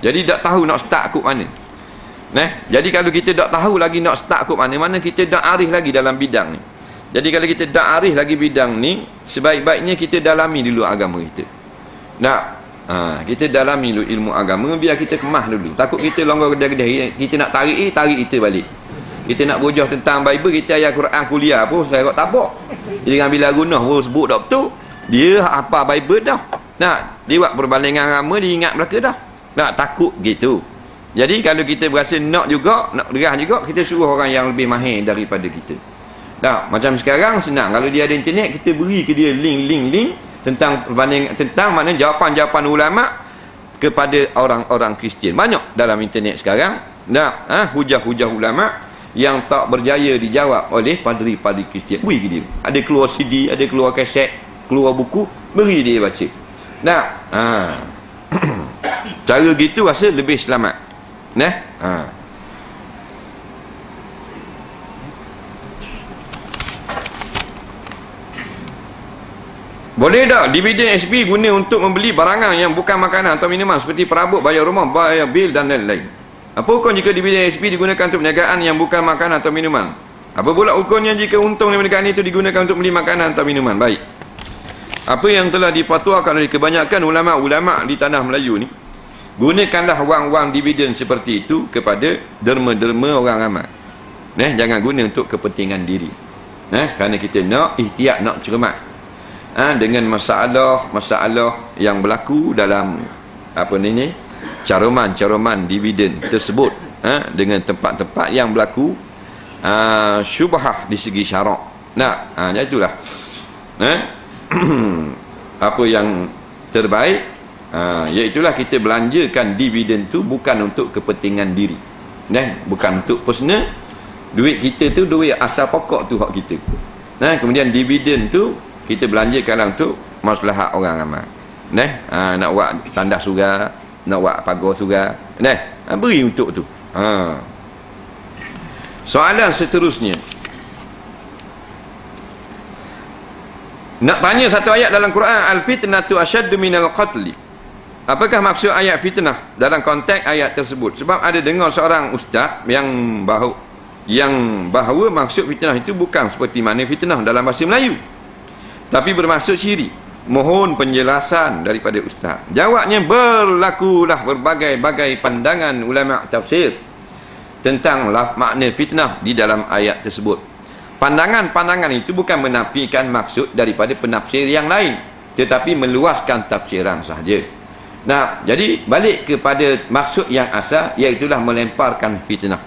Jadi tak tahu nak start kut mana. Jadi kalau kita tak tahu lagi nak start kut mana, mana kita tak arif lagi dalam bidang ni. Jadi kalau kita tak arif lagi bidang ni, sebaik-baiknya kita dalami dulu agama kita. Kita dalami dulu ilmu agama, biar kita kemah dulu. Takut kita longgar kedai-kedai, kita nak tarik kita balik. Kita nak bujah tentang Bible, kita ayat Quran kuliah pun saya tak tapak. Dia ambil gunah pun sebut tak betul. Dia apa Bible dah. Dia buat perbandingan agama, dia ingat belaka dah. Takut gitu. Jadi kalau kita berasa nak derah juga, kita suruh orang yang lebih mahir daripada kita. Macam sekarang senang, kalau dia ada internet, kita beri ke dia link tentang perbandingan, tentang mana jawapan-jawapan ulama kepada orang-orang Kristian. Banyak dalam internet sekarang. Hujah-hujah ulama yang tak berjaya dijawab oleh padri-padri Kristian, beri ke dia. Ada keluar CD, ada keluar kaset, keluar buku, beri dia baca. Cara gitu rasa lebih selamat. Boleh tak dividen SP guna untuk membeli barangan yang bukan makanan atau minuman seperti perabot, bayar rumah, bayar bil dan lain-lain? Apa hukum jika dividen SP digunakan untuk perniagaan yang bukan makanan atau minuman? Apa pula hukumnya jika untung dari perniagaan itu digunakan untuk beli makanan atau minuman? Baik. Apa yang telah dipatuakan oleh kebanyakan ulama-ulama di tanah Melayu ni, gunakanlah wang-wang dividen seperti itu kepada derma-derma orang ramai. Jangan guna untuk kepentingan diri. Kerana kita nak ihtiyat, nak cermat dengan masalah-masalah yang berlaku dalam caroman dividen tersebut, dengan tempat-tempat yang berlaku syubhah di segi syarak. Itulah apa yang terbaik, iaitulah kita belanjakan dividen tu bukan untuk kepentingan diri, bukan untuk personal. Duit kita tu duit asal pokok tu hak kita. Kemudian dividen tu kita belanjakan untuk maslahat orang ramai. Nak buat tandas surga, nak buat pagar surga, beri untuk tu. Soalan seterusnya, nak tanya satu ayat dalam Quran, al-fitnatu asyaddu minal qatli. Apakah maksud ayat fitnah dalam konteks ayat tersebut? Sebab ada dengar seorang ustaz yang bahawa maksud fitnah itu bukan seperti mana fitnah dalam bahasa Melayu, tapi bermaksud syirik. Mohon penjelasan daripada ustaz. Jawabnya, berlakulah berbagai-bagai pandangan ulama tafsir tentang makna fitnah di dalam ayat tersebut. Pandangan-pandangan itu bukan menafikan maksud daripada penafsir yang lain, tetapi meluaskan tafsiran sahaja. Jadi balik kepada maksud yang asal, iaitulah melemparkan fitnah.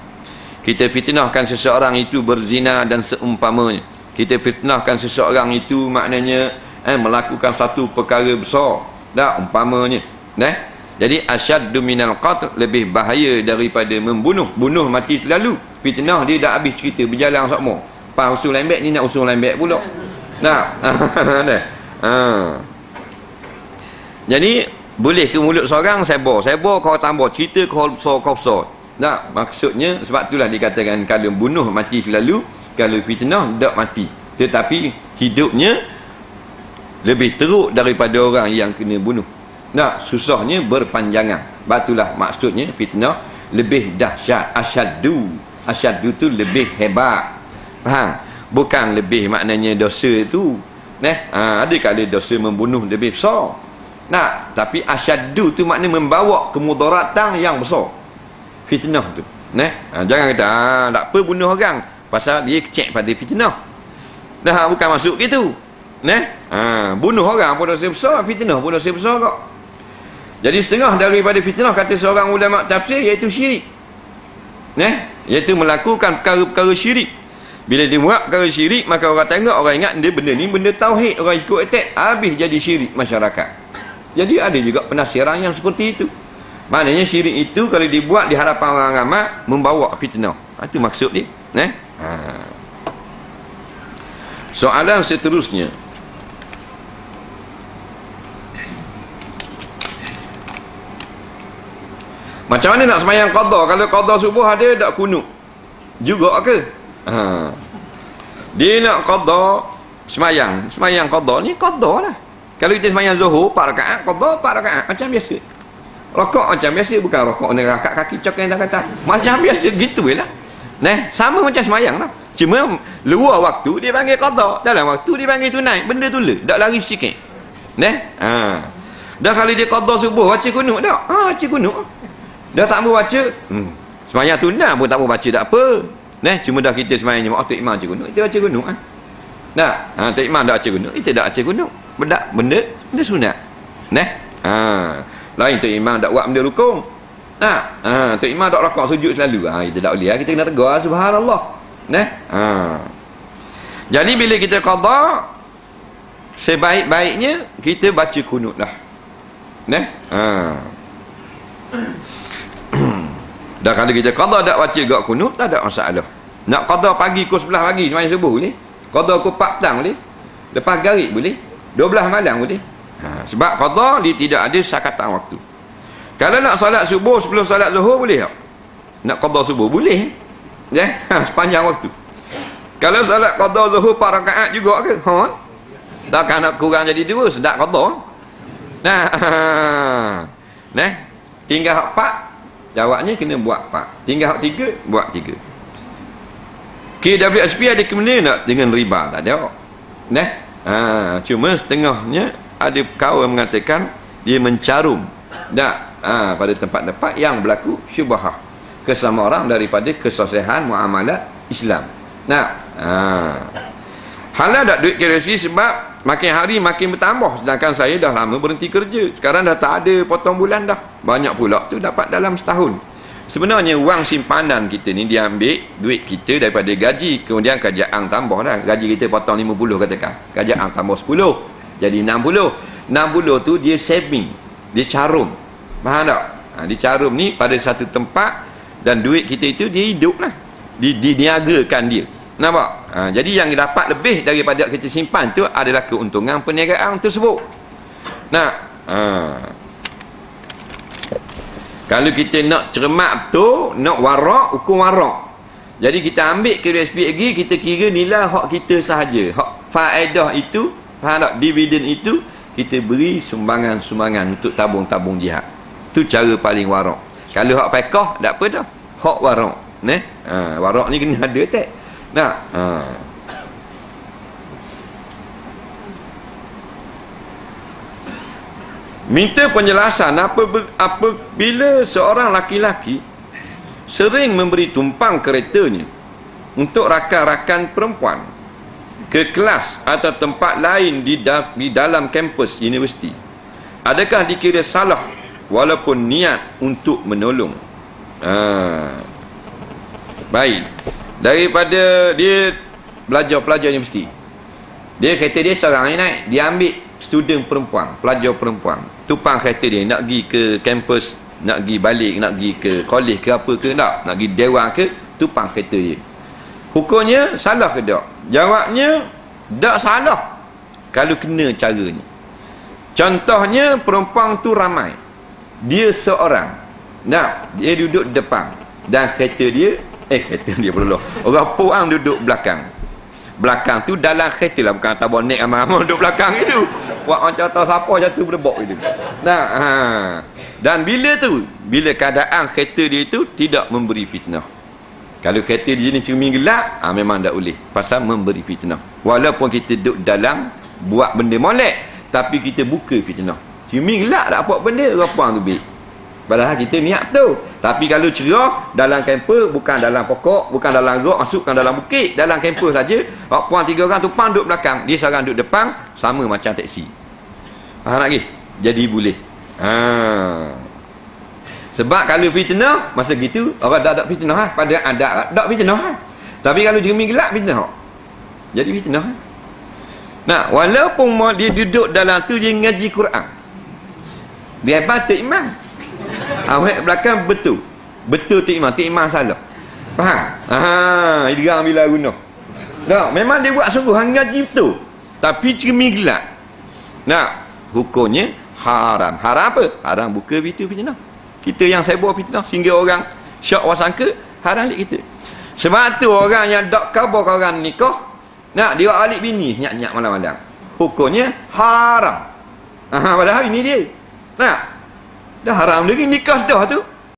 Kita fitnahkan seseorang itu berzina dan seumpamanya. Kita fitnahkan seseorang itu maknanya melakukan satu perkara besar, umpamanya. Jadi asyaddu minal qatl, lebih bahaya daripada membunuh. Bunuh mati selalu. Fitnah dia dah habis cerita, berjalan semua. Pas usul lembek ni nak usul lembek pula. Jadi boleh ke mulut seorang sebar kau tambah cerita kau besar. Maksudnya sebab itulah dikatakan kalau bunuh mati selalu, kalau fitnah tak mati, tetapi hidupnya lebih teruk daripada orang yang kena bunuh. Susahnya berpanjangan. Sebab itulah maksudnya fitnah lebih dahsyat. Asyaddu tu lebih hebat. Faham? Bukan lebih maknanya dosa tu. Ada kali dosa membunuh lebih besar. Tapi asyaddu tu maknanya membawa kemudaratan yang besar. Fitnah tu. Jangan kata tak apa bunuh orang pasal dia kecek pada fitnah. Bukan masuk gitu. Bunuh orang pun dosa besar, fitnah pun dosa besar kok. Jadi setengah daripada fitnah, kata seorang ulama tafsir, iaitu syirik. Iaitu melakukan perkara-perkara syirik. Bila dia buat perkara syirik, maka orang tengok, orang ingat dia benda ni benda tauhid, orang ikut attack, habis jadi syirik masyarakat. Jadi ada juga penafsiran yang seperti itu. Maknanya syirik itu kalau dibuat di hadapan orang ramai membawa fitnah. Itu maksud dia. Soalan seterusnya, macam mana nak sembahyang qada? Kalau qada subuh ada tak kunut juga ke? Dia nak qada sembahyang qada ni qada lah. Kalau kita sembahyang zuhur 4 rakaat, qada 4 rakaat macam biasa. Rokok macam biasa, bukan rokok neraka kaki cokeng tak kata. Macam biasa gitu lah. Nah, sama macam semayang lah. Cuma luar waktu dia panggil qada, dalam waktu dia panggil tunai. Benda tu le, dak lari sikit. Nah, dah kali dia qada subuh baca kunut dak. Baca kunut. Dah tak mau baca, semayang tunai pun tak mau baca tak apa. Nah, cuma dah kita semayang jemaah Tok Imam baca kunut, kita baca kunut kan. Nah, Tok Imam dak baca kunut, kita dak baca kunut. Benda sunat. Nah, lain Tok Imam dak buat benda rukun. Tok Imam dak rakaat sujud selalu. Kita tak boleh, kita kena tegur subhanallah. Nah. Jadi bila kita qada, sebaik-baiknya kita baca kunut lah. Nah. Dah kalau kita qada tak baca gak kunut, tak ada masalah. Nak qada pagi pukul 11 pagi sembahyang subuh boleh. Qada pukul 4 petang boleh. Lepas gaib boleh. 12 malam boleh. Sebab qada dia tidak ada sakatan waktu. Kalau nak solat subuh sebelum solat zuhur boleh tak? Nak qada subuh boleh. Ya, sepanjang waktu. Kalau solat qada zuhur 4 rakaat juga ke? Takkan nak kurang jadi 2 sedap qada. Nah, tinggal hak 4, jawabnya kena buat 4. Tinggal hak 3, buat 3. KWSP ada kena nak dengan riba? Tak ada. Nah, cuma setengahnya ada kaum mengatakan dia mencarum pada tempat-tempat yang berlaku syubhah kesama orang daripada kesusahan muamalat Islam. Halal tak duit KWSP sebab makin hari makin bertambah, sedangkan saya dah lama berhenti kerja. Sekarang dah tak ada potong bulan dah. Banyak pula tu dapat dalam setahun. Sebenarnya wang simpanan kita ni dia ambil duit kita daripada gaji, kemudian kajaan tambah dah. Gaji kita potong 50 katakan, kajaan tambah 10 jadi 60. 60 tu dia saving, dia carum. Faham tak? Dia carum ni pada satu tempat dan duit kita itu dia hidup lah, diniagakan dia. Nampak? Jadi yang dapat lebih daripada kita simpan tu adalah keuntungan perniagaan tersebut. Kalau kita nak cermat tu, nak warak, hukum warak. Jadi kita ambil KWSP lagi, kita kira nilai hak kita sahaja. Hak faedah itu, faham tak? Dividen itu kita beri sumbangan-sumbangan untuk tabung-tabung jihad. Tu cara paling warak. Kalau hak pekah tak apa dah. Hak warak. Warak ni kena ada tak? Minta penjelasan apabila seorang laki-laki sering memberi tumpang keretanya untuk rakan-rakan perempuan ke kelas atau tempat lain di dalam kampus universiti. Adakah dikira salah walaupun niat untuk menolong? Baik. Daripada dia pelajar universiti, dia kereta dia seorang ni naik, dia ambil student perempuan, pelajar perempuan, tumpang kereta dia nak pergi ke kampus, nak pergi balik, nak pergi ke kolej ke apa ke, nak pergi dewan ke, tumpang kereta dia. Hukumnya salah ke tak? Jawabnya tak salah kalau kena cara ni. Contohnya perempuan tu ramai, dia seorang, dia duduk depan dan kereta dia pula orang puang duduk belakang tu dalam kereta lah, bukan tabur naik ramai-ramai duduk belakang itu buat macam tahu siapa jatuh berdebok itu. Dan bila keadaan kereta dia itu tidak memberi fitnah. Kalau kereta dia ni cermin gelap, memang tak boleh pasal memberi fitnah. Walaupun kita duduk dalam buat benda molek, tapi kita buka fitnah. Cermin gelap tak apa benda, orang puang tu baik, padahal kita niat tu. Tapi kalau cerah dalam kampus, bukan dalam pokok, bukan dalam rok, masukkan dalam bukit, dalam kampus saja, hak puan 3 orang tumpang duduk belakang, dia seorang duduk depan, sama macam taksi. Faham lagi? Jadi boleh. Sebab kalau fitnah masa gitu orang dak fitnah pada adat dak fitnah. Tapi kalau cermin gelap fitnah. Jadi fitnah. Walaupun dia duduk dalam tu dia ngaji Quran, dia baca imam. Awak belakang betul Tok Imam salah. Faham? Idram bila guna. Memang dia buat sungguh ngaji betul. Tapi cermin gelap. Hukumnya haram. Haram apa? Haram buka pintu fitnah. Kita yang saya buat fitnah sehingga orang syak wasangka, haram lik kita. Sebab tu orang yang dak khabar orang nikah, dia alik bini senyap-senyap malam-malam. Hukumnya haram. Padahal ini dia. Dah haram lagi nikah dah tu.